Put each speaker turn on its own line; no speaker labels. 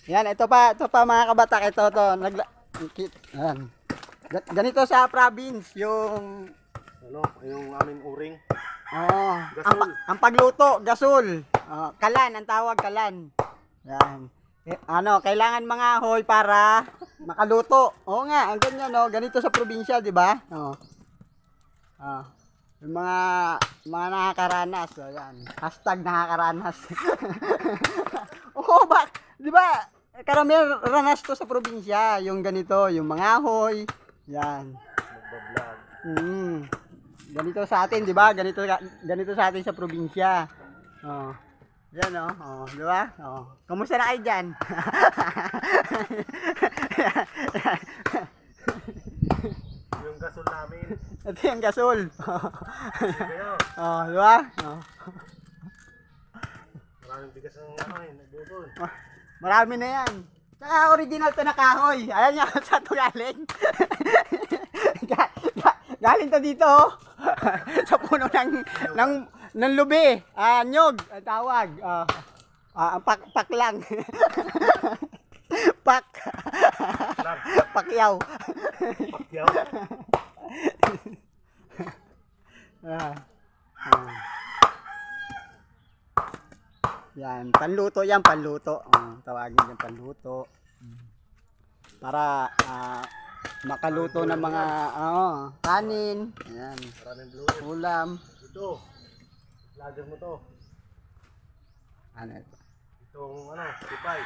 Yan, ito pa mga kabatak, ito to. Ayan. Ganito sa province, yung
Ano, yung aming uring.
Oo.
Gasol.
Ang pagluto, gasol. Kalan, ang tawag kalan. Yan. Kailangan mga hoy para makaluto. Oo nga, ang ganyan, no? Ganito sa probinsya, di ba? Oo. Yung mga nakakaranas, yan. Hashtag nakakaranas. Oo, di ba? Karamihan ranas to sa probinsya, yung ganito, yung mga hoy. Yan.
Magbablog.
Ganito sa atin, di ba? Ganito sa atin sa probinsya. Oh. Yan, oh. Oh, di ba? Oh. Kamusta na kayo diyan?
Yung gasol namin.
Ito yung gasol.
Kayo.
Oh, di ba? Oh.
Maraming bigas ng ano eh, nagbubon.
Marami na yan. Saka original to na kahoy. Alam niyo kung saan to galing? Galing to dito, oh. Sa puno ng lubi. Nyog, ang tawag. Pak lang. Pak.
Lang.
Pakyaw.
Pakyaw.
Ah. Yan, panluto yan, panluto. Tawagin yan panluto. Para makaluto ng mga kanin. Ayan.
Maraming blue.
Ulam.
Ito. Vlogger mo to.
Ano ito?
Itong ano, sipay.